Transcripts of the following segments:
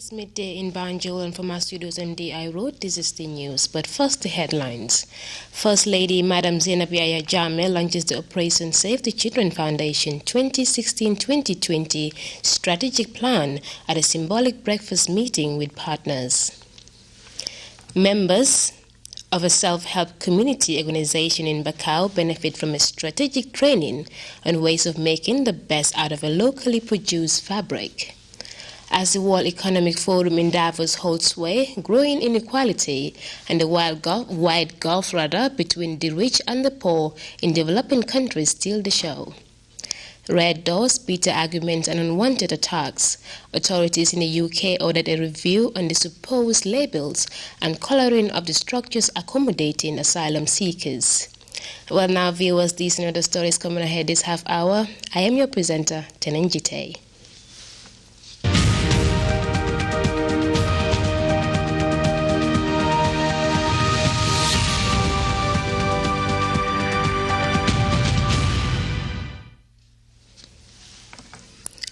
It's midday in Banjul, and from our studios MDI Road, this is the news. But first, the headlines. First Lady Madam Zainab Yahya Jammeh launches the Operation Save the Children Foundation 2016-2020 strategic plan at a symbolic breakfast meeting with partners. Members of a self-help community organization in Bakau benefit from a strategic training on ways of making the best out of a locally produced fabric. As the World Economic Forum in Davos holds sway, growing inequality and the wide gulf between the rich and the poor in developing countries steal the show. Red doors, bitter arguments and unwanted attacks. Authorities in the UK ordered a review on the supposed labels and colouring of the structures accommodating asylum seekers. Well, now viewers, these and other stories coming ahead this half hour. I am your presenter, TENENG GITTEH.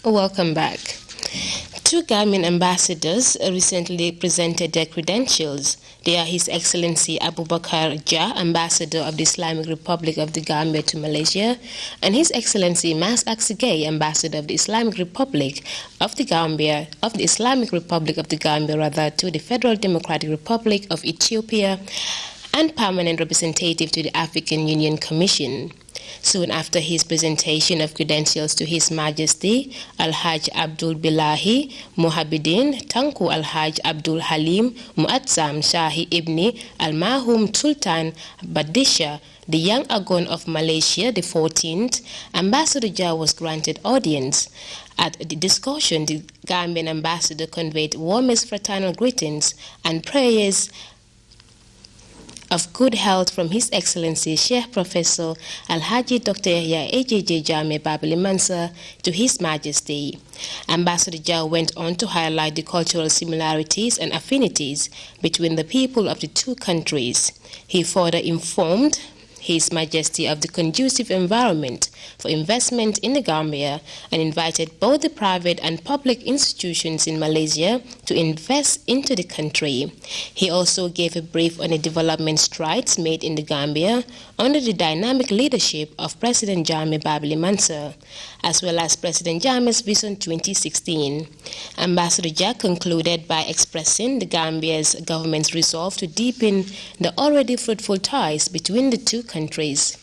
Welcome back. Two Gambian ambassadors recently presented their credentials. They are His Excellency Abubakar Jah, Ambassador of the Islamic Republic of the Gambia to Malaysia, and His Excellency Mas Aksegay, Ambassador of the Islamic Republic of the Gambia, to the Federal Democratic Republic of Ethiopia, and permanent representative to the African Union Commission. Soon after his presentation of credentials to His Majesty Al-Hajj Abdul Bilahi Mohabedin Tanku Al-Hajj Abdul Halim Muazzam Shahi Ibni Al-Mahum Sultan Badisha, the young Agon of Malaysia, the 14th, Ambassador Jah was granted audience. At the discussion, the Gambian ambassador conveyed warmest fraternal greetings and prayers of good health from His Excellency Sheikh Professor Al-Haji Dr. Yahya AJJ Jammeh Babili Mansa to His Majesty. Ambassador Jah went on to highlight the cultural similarities and affinities between the people of the two countries. He further informed His Majesty of the conducive environment for investment in the Gambia and invited both the private and public institutions in Malaysia to invest into the country. He also gave a brief on the development strides made in the Gambia under the dynamic leadership of President Jammeh Babili Mansa, as well as President Jammeh's Vision 2016. Ambassador Jah concluded by expressing the Gambia's government's resolve to deepen the already fruitful ties between the two countries.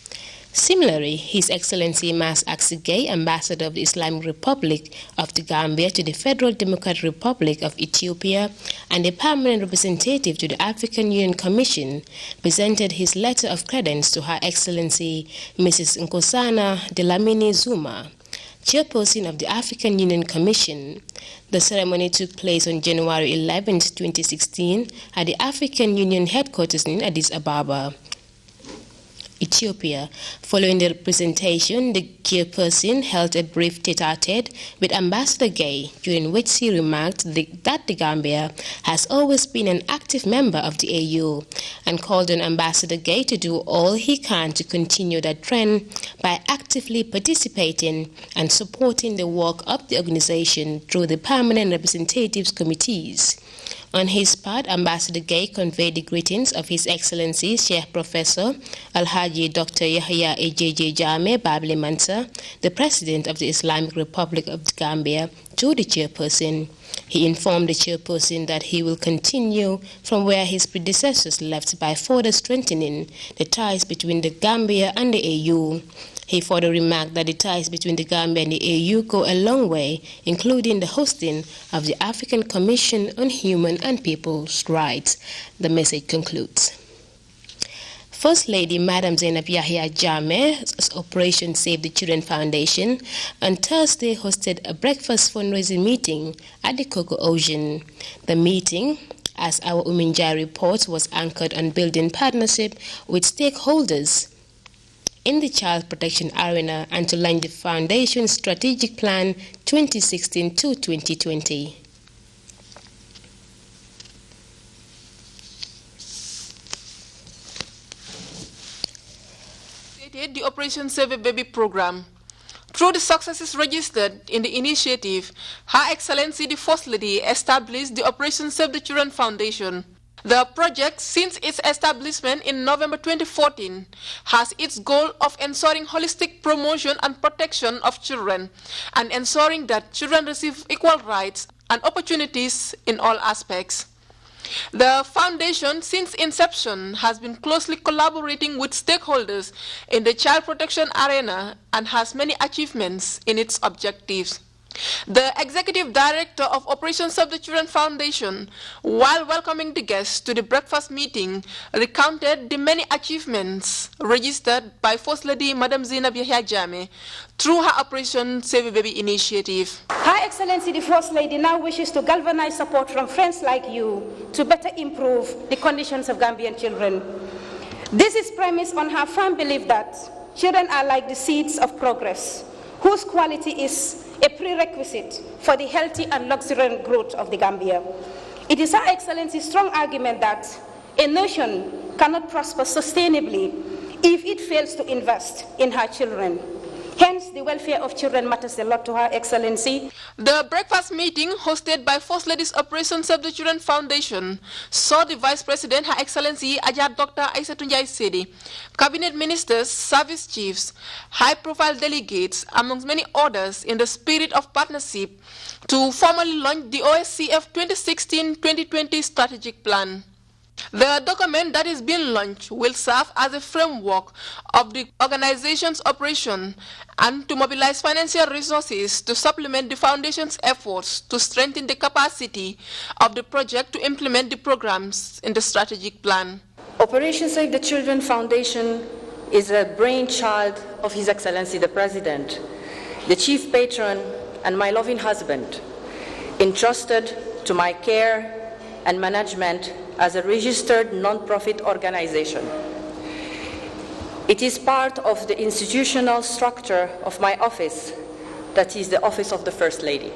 Similarly, His Excellency Mas Aksegay, Ambassador of the Islamic Republic of the Gambia to the Federal Democratic Republic of Ethiopia and a permanent representative to the African Union Commission, presented his letter of credence to Her Excellency Mrs. Nkosana Dlamini Zuma, Chairperson of the African Union Commission. The ceremony took place on January 11, 2016 at the African Union headquarters in Addis Ababa, Ethiopia. Following the presentation, the chairperson held a brief tete-a-tete with Ambassador Gay, during which he remarked that the Gambia has always been an active member of the AU and called on Ambassador Gay to do all he can to continue that trend by actively participating and supporting the work of the organization through the permanent representatives committees. On his part, Ambassador Gay conveyed the greetings of His Excellency Sheikh Professor Al-Haji Dr. Yahya AJJ Jammeh Babili Mansa, the President of the Islamic Republic of the Gambia, to the chairperson. He informed the chairperson that he will continue from where his predecessors left by further strengthening the ties between the Gambia and the AU. He further remarked that the ties between the Gambia and the AU go a long way, including the hosting of the African Commission on Human and People's Rights. The message concludes. First Lady Madam Zainab Yahya Jammeh's Operation Save the Children Foundation on Thursday hosted a breakfast fundraising meeting at the Coco Ocean. The meeting, as our Uminjai reports, was anchored on building partnership with stakeholders in the child protection arena and to launch the Foundation's Strategic Plan 2016 to 2020. The Operation Save a Baby program Through the successes registered in the initiative, Her Excellency the First Lady established the Operation Save the Children Foundation. The project, since its establishment in November 2014, has its goal of ensuring holistic promotion and protection of children and ensuring that children receive equal rights and opportunities in all aspects. The foundation, since inception, has been closely collaborating with stakeholders in the child protection arena and has many achievements in its objectives. The Executive Director of Operations of the Children Foundation, while welcoming the guests to the breakfast meeting, recounted the many achievements registered by First Lady Madam Zainab Yahya Jammeh through her Operation Save a Baby initiative. Her Excellency the First Lady now wishes to galvanize support from friends like you to better improve the conditions of Gambian children. This is premised on her firm belief that children are like the seeds of progress, whose quality is a prerequisite for the healthy and luxuriant growth of the Gambia. It is Her Excellency's strong argument that a nation cannot prosper sustainably if it fails to invest in her children. Hence, the welfare of children matters a lot to Her Excellency. The breakfast meeting, hosted by First Lady's Operation Save the Children Foundation, saw the Vice President, Her Excellency Ajad Dr. Aissatou Njie Sedi, Cabinet Ministers, Service Chiefs, high-profile delegates, amongst many others, in the spirit of partnership, to formally launch the OSCF 2016-2020 Strategic Plan. The document that is being launched will serve as a framework of the organization's operation and to mobilize financial resources to supplement the Foundation's efforts to strengthen the capacity of the project to implement the programs in the strategic plan. Operation Save the Children Foundation is a brainchild of His Excellency the President, the Chief Patron and my loving husband, entrusted to my care and management as a registered non-profit organization. It is part of the institutional structure of my office, that is the Office of the First Lady.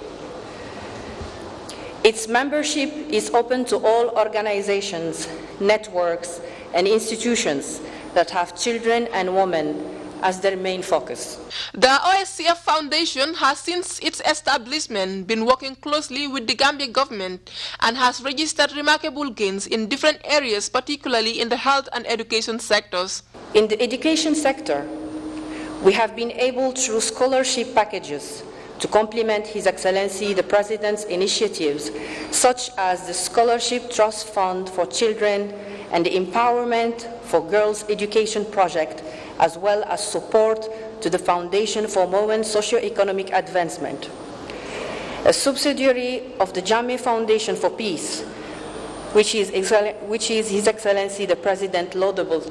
Its membership is open to all organizations, networks, and institutions that have children and women as their main focus. The OSCF Foundation has since its establishment been working closely with the Gambia government and has registered remarkable gains in different areas, particularly in the health and education sectors. In the education sector, we have been able through scholarship packages to complement His Excellency the President's initiatives, such as the Scholarship Trust Fund for Children and the Empowerment for Girls Education Project, as well as support to the Foundation for Women's Socio-Economic Advancement, a subsidiary of the Jammeh Foundation for Peace, which is His Excellency the President laudable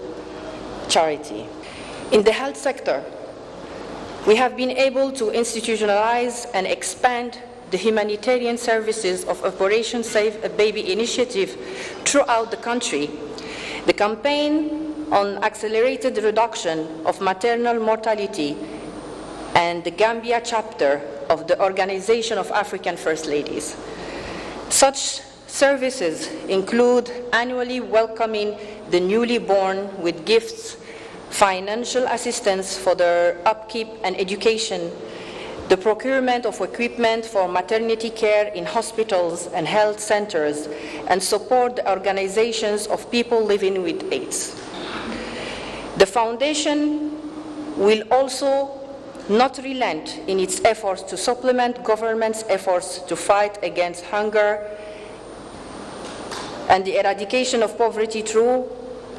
charity. In the health sector, we have been able to institutionalize and expand the humanitarian services of Operation Save a Baby initiative throughout the country. The campaign on accelerated reduction of maternal mortality and the Gambia chapter of the Organization of African First Ladies. Such services include annually welcoming the newly born with gifts, financial assistance for their upkeep and education, the procurement of equipment for maternity care in hospitals and health centers, and support the organizations of people living with AIDS. The Foundation will also not relent in its efforts to supplement government's efforts to fight against hunger and the eradication of poverty through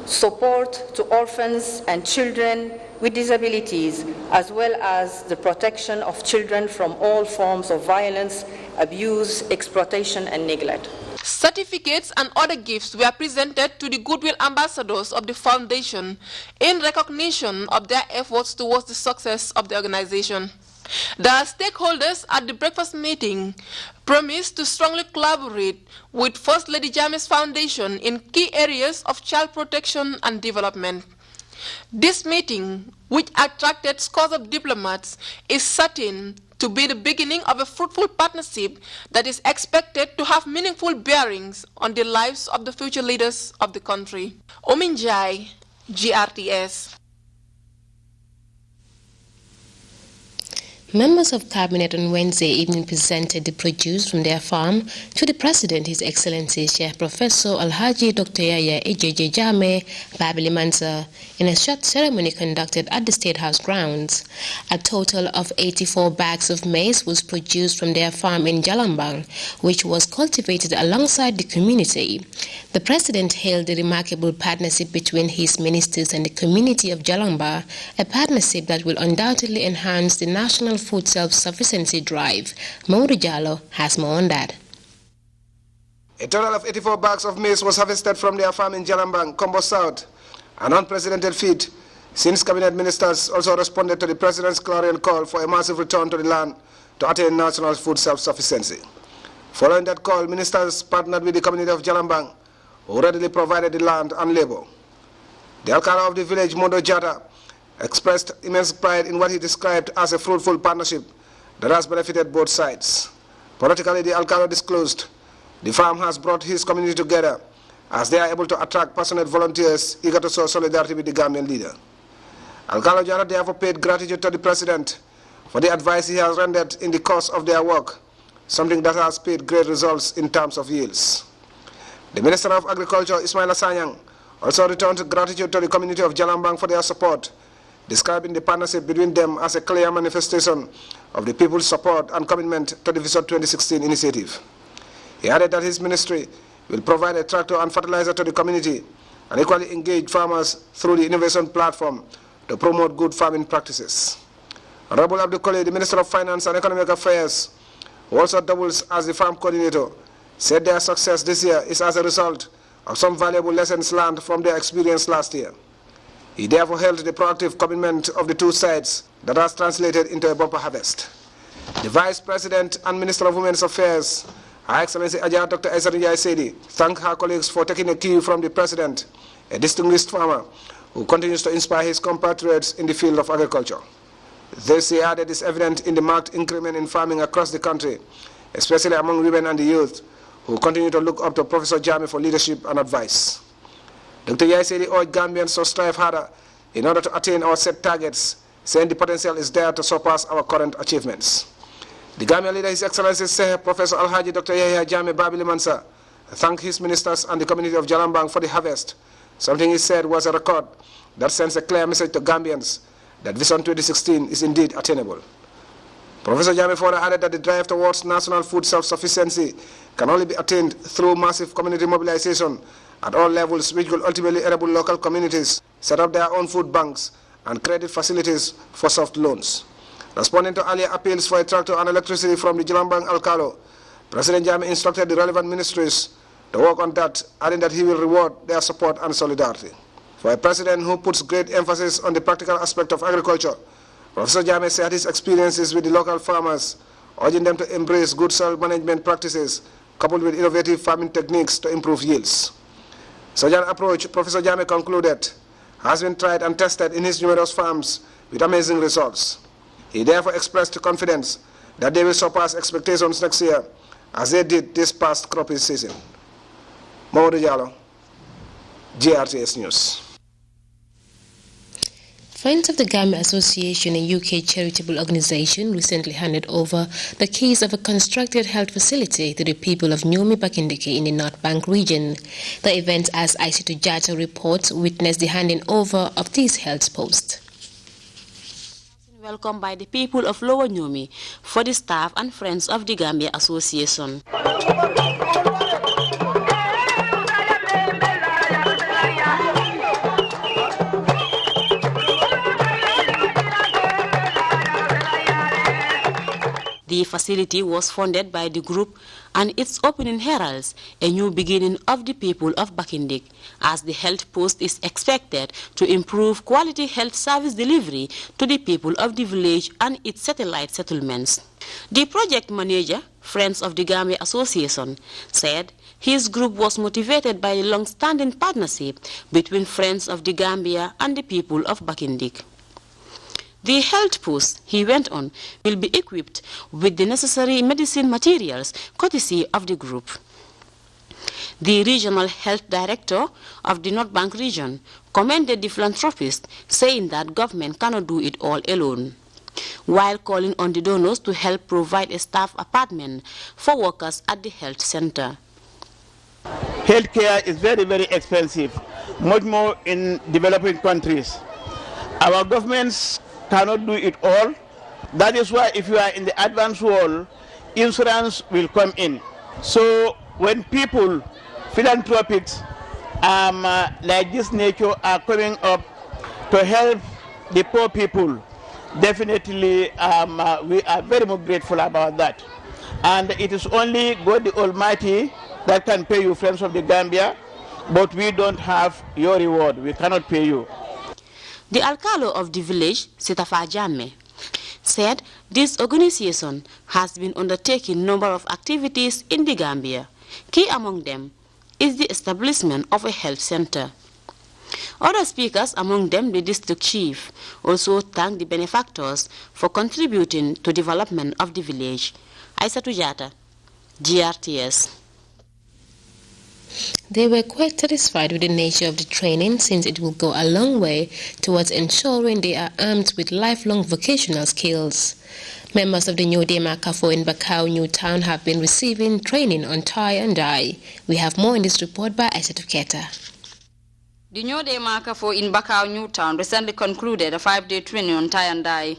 support to orphans and children with disabilities, as well as the protection of children from all forms of violence, abuse, exploitation, and neglect. Certificates and other gifts were presented to the goodwill ambassadors of the Foundation in recognition of their efforts towards the success of the organization. The stakeholders at the breakfast meeting promised to strongly collaborate with First Lady Jammeh's Foundation in key areas of child protection and development. This meeting, which attracted scores of diplomats, is certain to be the beginning of a fruitful partnership that is expected to have meaningful bearings on the lives of the future leaders of the country. Ominjai, GRTS. Members of Cabinet on Wednesday evening presented the produce from their farm to the President, His Excellency Sheikh Professor Alhaji Dr. Yaya Ejeje Jammeh Babili Mansa, in a short ceremony conducted at the State House grounds. A total of 84 bags of maize was produced from their farm in Jalambang, which was cultivated alongside the community. The President hailed the remarkable partnership between his ministers and the community of Jalamba, a partnership that will undoubtedly enhance the national food self-sufficiency drive. Maudou Jallo has more on that. A total of 84 bags of maize was harvested from their farm in Jalambang, Combo South, an unprecedented feat, since cabinet ministers also responded to the President's clarion call for a massive return to the land to attain national food self-sufficiency. Following that call, ministers partnered with the community of Jalambang, who readily provided the land and labor. The Alcalde of the village, Mondo Jata, expressed immense pride in what he described as a fruitful partnership that has benefited both sides. Politically, the Alcalde disclosed the farm has brought his community together as they are able to attract passionate volunteers eager to show solidarity with the Gambian leader. Alcalde Jara therefore paid gratitude to the President for the advice he has rendered in the course of their work, something that has paid great results in terms of yields. The Minister of Agriculture, Ismaila Sanyang, also returned gratitude to the community of Jalambang for their support, describing the partnership between them as a clear manifestation of the people's support and commitment to the Vision 2016 initiative. He added that his ministry will provide a tractor and fertilizer to the community and equally engage farmers through the innovation platform to promote good farming practices. Honorable Abdul Kole, the Minister of Finance and Economic Affairs, who also doubles as the farm coordinator, said their success this year is as a result of some valuable lessons learned from their experience last year. He therefore held the proactive commitment of the two sides that has translated into a bumper harvest. The Vice President and Minister of Women's Affairs, Her Excellency Ajah Dr. Eserinjai Sedi, thanked her colleagues for taking a cue from the President, a distinguished farmer who continues to inspire his compatriots in the field of agriculture. This, he added, is evident in the marked increment in farming across the country, especially among women and the youth, who continue to look up to Professor Jammeh for leadership and advice. Dr. Yaisedi urged Gambians to strive harder in order to attain our set targets, saying the potential is there to surpass our current achievements. The Gambian leader, His Excellency Professor Alhaji Dr. Yaya Jammeh Babili Mansa, thanked his ministers and the community of Jalambang for the harvest, something he said was a record that sends a clear message to Gambians that Vision 2016 is indeed attainable. Professor Jammeh further added that the drive towards national food self-sufficiency can only be attained through massive community mobilization at all levels, which will ultimately enable local communities set up their own food banks and credit facilities for soft loans. Responding to earlier appeals for a tractor and electricity from the Jalambang Alcalde, President Jammeh instructed the relevant ministries to work on that, adding that he will reward their support and solidarity. For a president who puts great emphasis on the practical aspect of agriculture, Professor Jammeh shared his experiences with the local farmers, urging them to embrace good soil management practices coupled with innovative farming techniques to improve yields. Such an approach, Professor Jammeh concluded, has been tried and tested in his numerous farms with amazing results. He therefore expressed confidence that they will surpass expectations next year as they did this past cropping season. Maudou Jallo, GRTS News. Friends of the Gambia Association, a UK charitable organization, recently handed over the keys of a constructed health facility to the people of Nyomi Bakindiki in the North Bank region. The event, as Aissatou Jatta reports, witnessed the handing over of these health posts. Welcome by the people of Lower Nyomi for the staff and friends of the Gambia Association. The facility was funded by the group and its opening heralds a new beginning of the people of Bakindik, as the health post is expected to improve quality health service delivery to the people of the village and its satellite settlements. The project manager, Friends of the Gambia Association, said his group was motivated by a long-standing partnership between Friends of the Gambia and the people of Bakindik. The health post, he went on, will be equipped with the necessary medicine materials courtesy of the group. The regional health director of the North Bank region commended the philanthropist, saying that government cannot do it all alone. while calling on the donors to help provide a staff apartment for workers at the health center. Healthcare is very, very expensive, much more in developing countries. Our governments cannot do it all. That is why if you are in the advanced world, insurance will come in. So when people, philanthropics like this nature are coming up to help the poor people, definitely we are very much grateful about that. And it is only God the Almighty that can pay you, friends of the Gambia, but we don't have your reward. We cannot pay you. The alcalde of the village, Sitafa Jammeh, said this organization has been undertaking a number of activities in the Gambia. Key among them is the establishment of a health center. Other speakers, among them the district chief, also thanked the benefactors for contributing to development of the village. Aissatou Jatta, GRTS. They were quite satisfied with the nature of the training, since it will go a long way towards ensuring they are armed with lifelong vocational skills. Members of the New Day Makafo in Bakau New Town have been receiving training on tie and dye. We have more in this report by Aissatou Keta. The New Day Makafo in Bakau New Town recently concluded a 5-day training on tie and dye.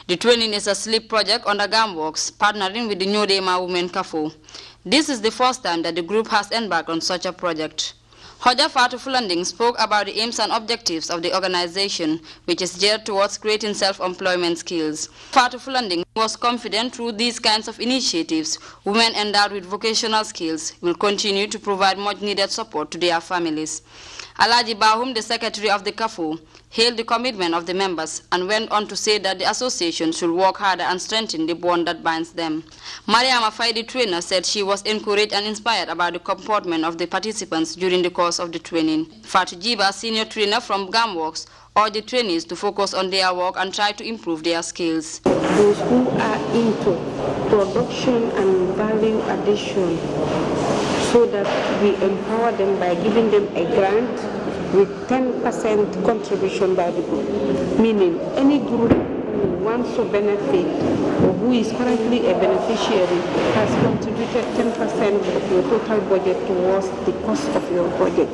The training is a sleep project under GAMWorks, partnering with the New Day Ma Women Kafo. This is the first time that the group has embarked on such a project. Hoja Fatou Fulanding spoke about the aims and objectives of the organization, which is geared towards creating self-employment skills. Fatou Fulanding was confident through these kinds of initiatives, women endowed with vocational skills will continue to provide much-needed support to their families. Alaji Bahum, the secretary of the KAFU, hailed the commitment of the members and went on to say that the association should work harder and strengthen the bond that binds them. Mariama Faye, the trainer, said she was encouraged and inspired about the comportment of the participants during the course of the training. Fatou Jiba, senior trainer from GAMWorks, urged the trainees to focus on their work and try to improve their skills. Those who are into production and value addition, so that we empower them by giving them a grant with 10% contribution by the group. Meaning any group who wants to benefit or who is currently a beneficiary has contributed 10% of your total budget towards the cost of your project.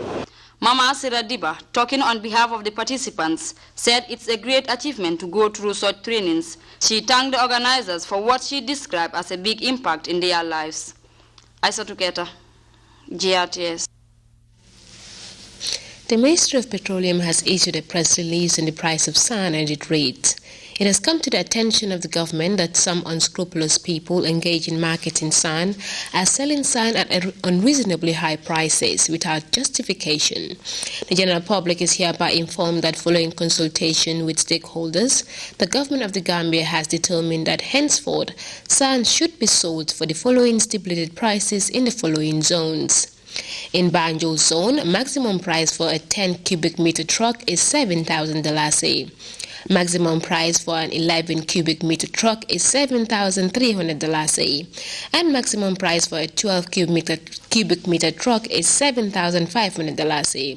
Mama Asira Diba, talking on behalf of the participants, said it's a great achievement to go through such trainings. She thanked the organizers for what she described as a big impact in their lives. Aissatou Keta, GRTS. The Ministry of Petroleum has issued a press release on the price of sand and its rates. It has come to the attention of the government that some unscrupulous people engaged in marketing sand are selling sand at unreasonably high prices without justification. The general public is hereby informed that following consultation with stakeholders, the government of the Gambia has determined that henceforth sand should be sold for the following stipulated prices in the following zones. In Banjo zone, maximum price for a 10 cubic meter truck is $7,000 a. Maximum price for an 11 cubic meter truck is $7,300 a, and maximum price for a 12 cubic meter truck is $7,500 a.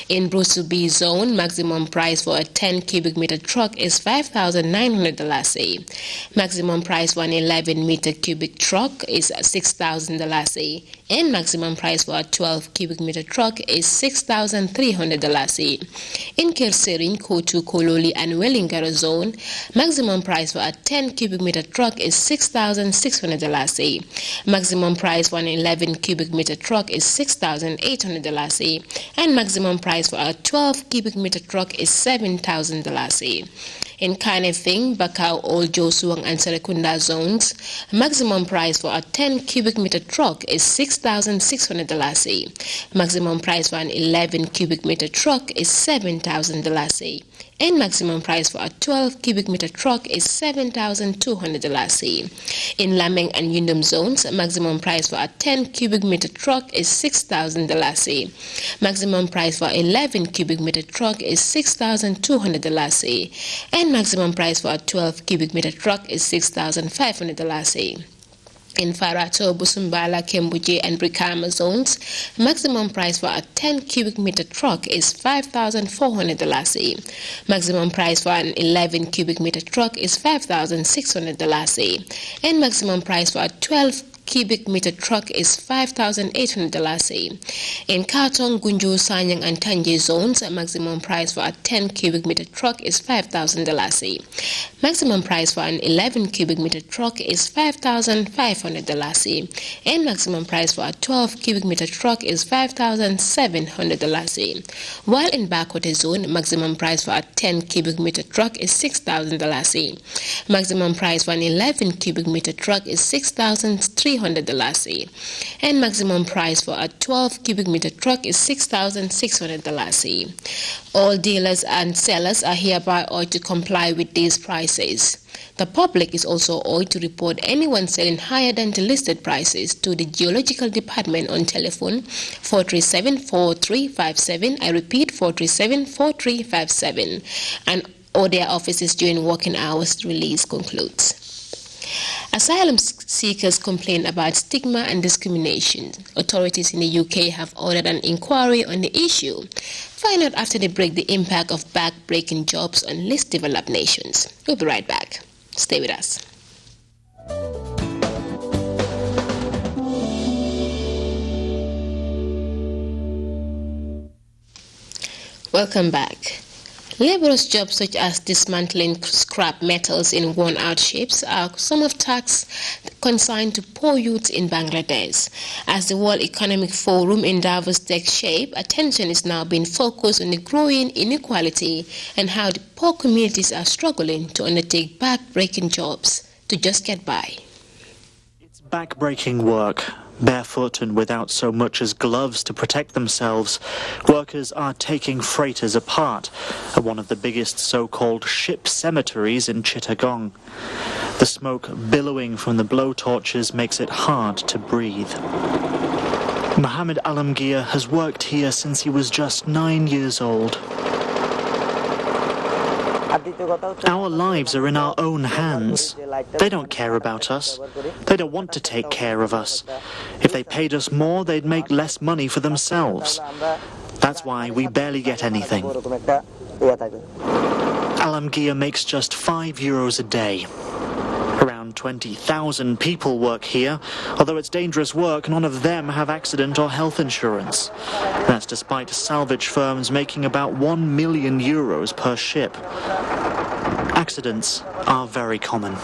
In Bristol B zone, maximum price for a 10 cubic meter truck is $5,900 a. Maximum price for an 11 meter cubic truck is $6,000 a, and maximum price for a 12 cubic meter truck is $6,300 a. In Kerserin, Kotu, Kololi, and Wellingara zone, maximum price for a 10 cubic meter truck is $6,600 a. Maximum price for an 11 cubic meter truck is $6,800 a, and maximum price for a 12 cubic meter truck is $7,000 a. In Kanefing, Bakau, Old Josuang, and Serekunda zones, maximum price for a 10 cubic meter truck is $6,600 a. Maximum price for an 11 cubic meter truck is $7,000 a. And maximum price for a 12 cubic meter truck is $7,200 a. In Lameng and Yundum zones, maximum price for a 10 cubic meter truck is $6,000 a. Maximum price for 11 cubic meter truck is $6,200 a. And maximum price for a 12 cubic meter truck is $6,500 a. In Farato, Busumbala, Kembuje, and Brikama zones, maximum price for a 10 cubic meter truck is $5,400. Maximum price for an 11 cubic meter truck is $5,600. And maximum price for a 12 cubic meter truck is $5,800. In Katong, Gunju, Sanyang, and Tanje zones, a maximum price for a 10 cubic meter truck is $5,000. Maximum price for an 11 cubic meter truck is $5,500. And maximum price for a 12 cubic meter truck is $5,700. While in Bakwate zone, maximum price for a 10 cubic meter truck is $6,000. Maximum price for an 11 cubic meter truck is $6,300. And maximum price for a 12 cubic meter truck is $6,600. All dealers and sellers are hereby urged to comply with these prices. The public is also urged to report anyone selling higher than the listed prices to the Geological Department on telephone 437-4357. I repeat, 437-4357. And or their offices during working hours, release concludes. Asylum seekers complain about stigma and discrimination. Authorities in the UK have ordered an inquiry on the issue. Find out after they break the impact of back-breaking jobs on least developed nations. We'll be right back. Stay with us. Welcome back. Laborious jobs such as dismantling scrap metals in worn-out ships are some of tasks consigned to poor youths in Bangladesh. As the World Economic Forum in Davos takes shape, attention is now being focused on the growing inequality and how the poor communities are struggling to undertake back-breaking jobs to just get by. It's back-breaking work. Barefoot and without so much as gloves to protect themselves, workers are taking freighters apart at one of the biggest so-called ship cemeteries in Chittagong. The smoke billowing from the blowtorches makes it hard to breathe. Mohammed Alamgir has worked here since he was just 9 years old. Our lives are in our own hands. They don't care about us. They don't want to take care of us. If they paid us more, they'd make less money for themselves. That's why we barely get anything. Alamgir makes just €5 a day. Around 20,000 people work here. Although it's dangerous work, none of them have accident or health insurance. That's despite salvage firms making about €1 million per ship. Accidents are very common.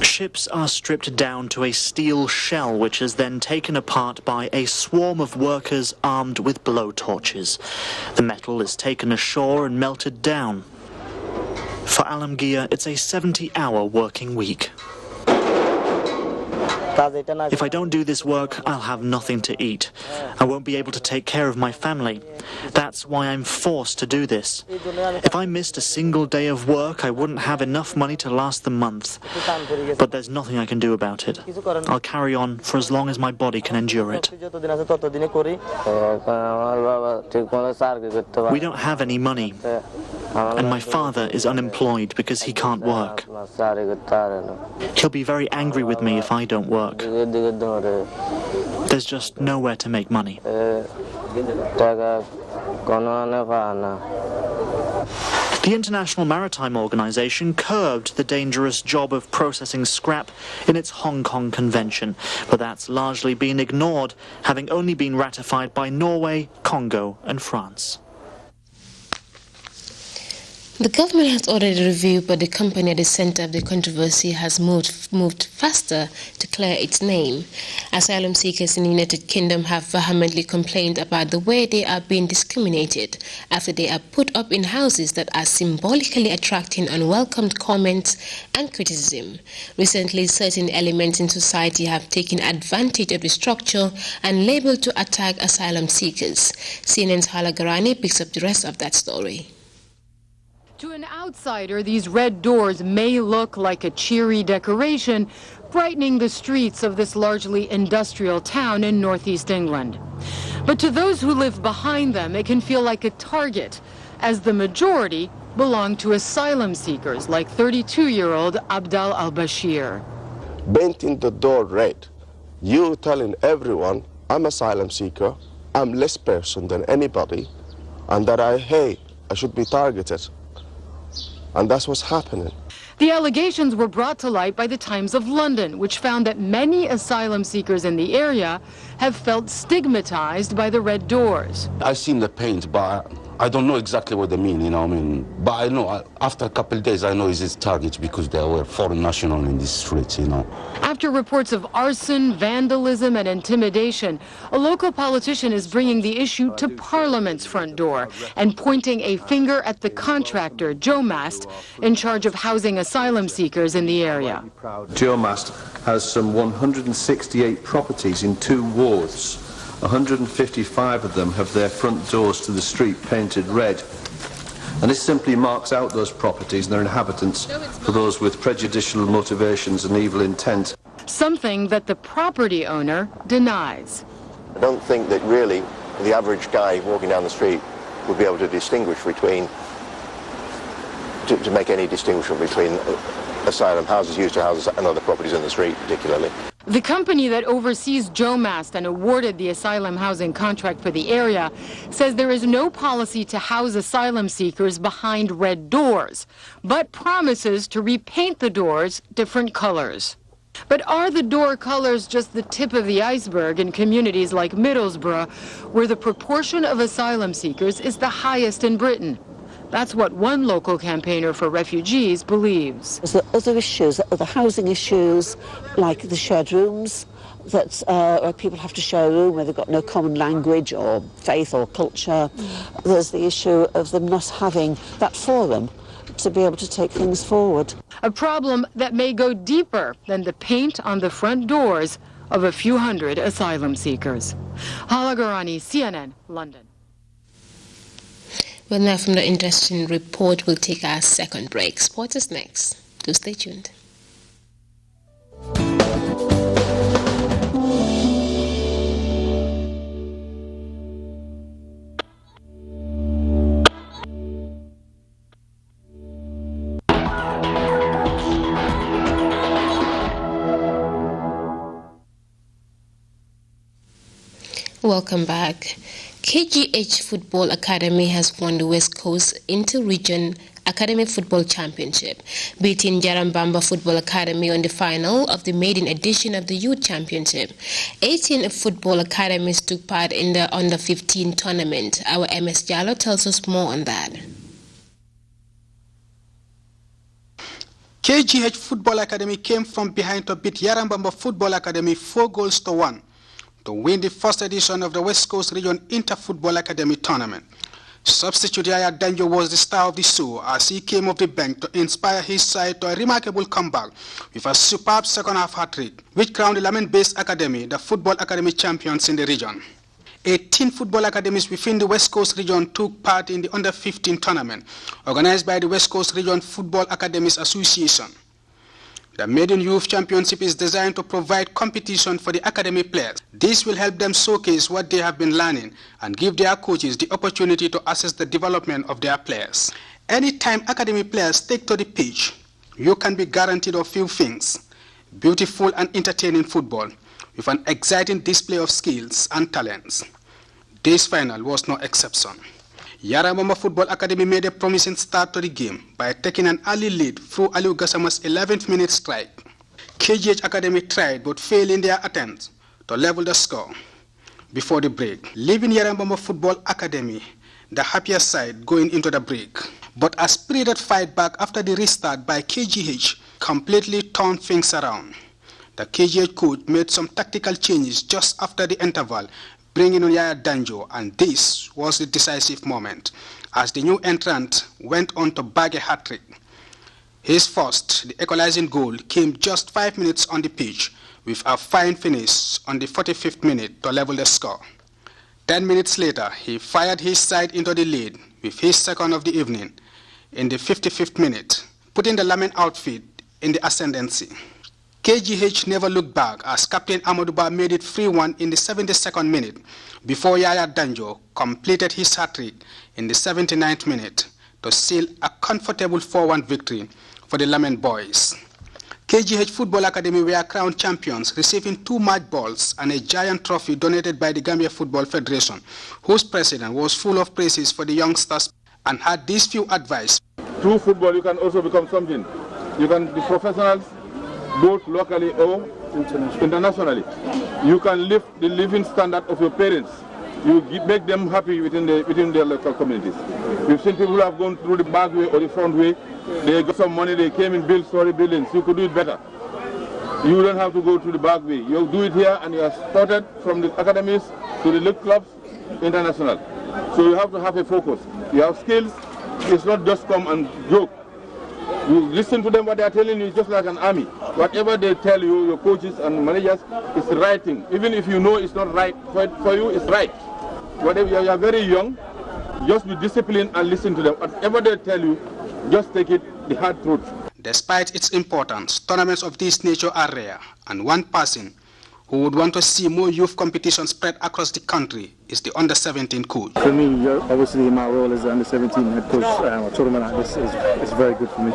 Ships are stripped down to a steel shell, which is then taken apart by a swarm of workers armed with blowtorches. The metal is taken ashore and melted down. For Alamgir, it's a 70-hour working week. If I don't do this work, I'll have nothing to eat. I won't be able to take care of my family. That's why I'm forced to do this. If I missed a single day of work, I wouldn't have enough money to last the month. But there's nothing I can do about it. I'll carry on for as long as my body can endure it. We don't have any money. And my father is unemployed because he can't work. He'll be very angry with me if I don't work. There's just nowhere to make money. The International Maritime Organization curbed the dangerous job of processing scrap in its Hong Kong Convention, but that's largely been ignored, having only been ratified by Norway, Congo, and France. The government has ordered a review, but the company at the center of the controversy has moved faster to clear its name. Asylum seekers in the United Kingdom have vehemently complained about the way they are being discriminated after they are put up in houses that are symbolically attracting unwelcome comments and criticism. Recently, certain elements in society have taken advantage of the structure and labeled to attack asylum seekers. CNN's Hala Garani picks up the rest of that story. To an outsider, these red doors may look like a cheery decoration, brightening the streets of this largely industrial town in northeast England. But to those who live behind them, it can feel like a target, as the majority belong to asylum seekers like 32-year-old Abdal al-Bashir. painting the door red, you telling everyone, I'm asylum seeker, I'm less person than anybody, and that I should be targeted. And that's what's happening. The allegations were brought to light by the Times of London, which found that many asylum seekers in the area have felt stigmatized by the red doors. I've seen the paint, but I don't know exactly what they mean, you know, I mean, but I know after a couple of days I know it's his target because there were foreign nationals in the streets, you know. After reports of arson, vandalism and intimidation, a local politician is bringing the issue to Parliament's front door and pointing a finger at the contractor, Joe Mast, in charge of housing asylum seekers in the area. Joe Mast has some 168 properties in 2 wards. 155 of them have their front doors to the street painted red. And this simply marks out those properties and their inhabitants for those with prejudicial motivations and evil intent. Something that the property owner denies. I don't think that really the average guy walking down the street would be able to distinguish between, to make any distinction between asylum houses used to house and other properties in the street particularly. The company that oversees Joe Mast and awarded the asylum housing contract for the area says there is no policy to house asylum seekers behind red doors, but promises to repaint the doors different colors. But are the door colors just the tip of the iceberg in communities like Middlesbrough, where the proportion of asylum seekers is the highest in Britain? That's what one local campaigner for refugees believes. There's other issues, other housing issues, like the shared rooms, that where people have to share a room where they've got no common language or faith or culture. There's the issue of them not having that forum to be able to take things forward. A problem that may go deeper than the paint on the front doors of a few hundred asylum seekers. Hala Garani, CNN, London. Well, now from the interesting report, we'll take our second break. Sports is next. Do stay tuned. Welcome back. KGH Football Academy has won the West Coast Inter-Region Academy Football Championship, beating Jarambamba Football Academy on the final of the maiden edition of the Youth Championship. 18 football academies took part in the Under-15 tournament. Our MS Jallo tells us more on that. KGH Football Academy came from behind to beat Jarambamba Football Academy 4-1 to win the first edition of the West Coast Region Inter-Football Academy Tournament. Substitute Yaya Danjo was the star of the show as he came off the bench to inspire his side to a remarkable comeback with a superb second-half hat-trick, which crowned the Lamin-based academy the Football Academy champions in the region. 18 football academies within the West Coast region took part in the Under-15 tournament, organized by the West Coast Region Football Academies Association. The Maiden Youth Championship is designed to provide competition for the academy players. This will help them showcase what they have been learning and give their coaches the opportunity to assess the development of their players. Anytime academy players take to the pitch, you can be guaranteed a few things: beautiful and entertaining football with an exciting display of skills and talents. This final was no exception. Jarambamba Football Academy made a promising start to the game by taking an early lead through Aliou Gassama's 11th minute strike. KGH Academy tried but failed in their attempts to level the score before the break, leaving Jarambamba Football Academy the happier side going into the break. But a spirited fight back after the restart by KGH completely turned things around. The KGH coach made some tactical changes just after the interval, bringing on Yaya Danjo, and this was the decisive moment as the new entrant went on to bag a hat-trick. His first, the equalizing goal, came just 5 minutes on the pitch with a fine finish on the 45th minute to level the score. 10 minutes later, he fired his side into the lead with his second of the evening in the 55th minute, putting the Lamin outfit in the ascendancy. KGH never looked back as Captain Amadouba made it 3-1 in the 72nd minute before Yaya Danjo completed his hat-trick in the 79th minute to seal a comfortable 4-1 victory for the Lamin boys. KGH Football Academy were crowned champions, receiving 2 match balls and a giant trophy donated by the Gambia Football Federation, whose president was full of praises for the youngsters and had these few advice. Through football, you can also become something. You can be professionals, both locally or internationally. You can lift the living standard of your parents. You make them happy within their local communities. You've seen people who have gone through the back way or the front way. They got some money, they came and built story buildings. You could do it better. You don't have to go through the back way. You do it here and you are started from the academies to the league clubs, international. So you have to have a focus. You have skills. It's not just come and joke. You listen to them, what they are telling you is just like an army. Whatever they tell you, your coaches and managers, it's the right thing. Even if you know it's not right, for you it's right. Whatever you are very young, just be disciplined and listen to them. Whatever they tell you, just take it the hard truth. Despite its importance, tournaments of this nature are rare, and one person who would want to see more youth competition spread across the country is the under-17 coach. For me, obviously my role as the under-17 head coach, a tournament like this is very good for me.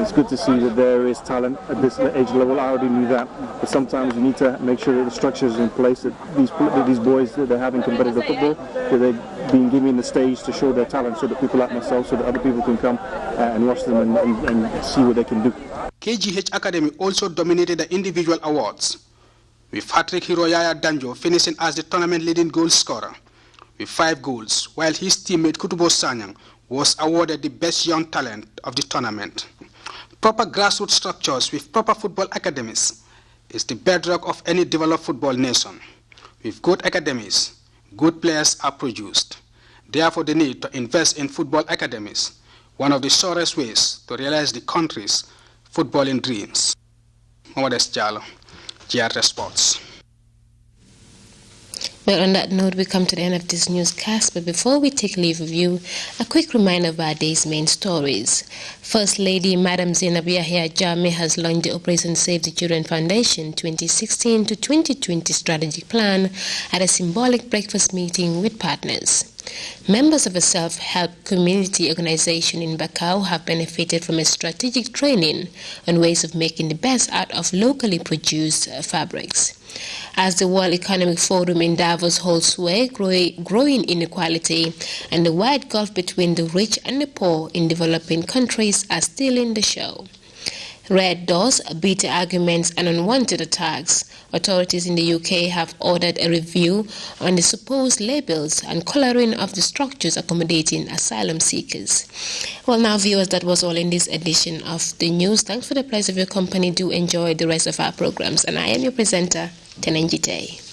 It's good to see that there is talent at this age level. I already knew that, but sometimes you need to make sure that the structure is in place, that these boys, that they're having competitive football, that they're being given the stage to show their talent so that people like myself, so that other people can come and watch them and see what they can do. KGH Academy also dominated the individual awards, with hat-trick hero Yaya Danjo finishing as the tournament leading goal scorer with 5 goals, while his teammate Kutubo Sanyang was awarded the best young talent of the tournament. Proper grassroots structures with proper football academies is the bedrock of any developed football nation. With good academies, good players are produced. Therefore, the need to invest in football academies, one of the surest ways to realize the country's footballing dreams. Mohamed Jalo, GRTS Sports. Well, on that note, we come to the end of this newscast, but before we take leave of you, a quick reminder of our day's main stories. First Lady Madam Zainab Yahya Jammeh has launched the Operation Save the Children Foundation 2016 to 2020 strategic plan at a symbolic breakfast meeting with partners. Members of a self-help community organization in Bakau have benefited from a strategic training on ways of making the best out of locally produced fabrics. As the World Economic Forum in Davos holds sway, growing inequality and the wide gulf between the rich and the poor in developing countries are still in the show. Red doors, bitter arguments and unwanted attacks. Authorities in the UK have ordered a review on the supposed labels and colouring of the structures accommodating asylum seekers. Well, now viewers, that was all in this edition of the news. Thanks for the pleasure of your company. Do enjoy the rest of our programs. And I am your presenter, TENENG GITTEH.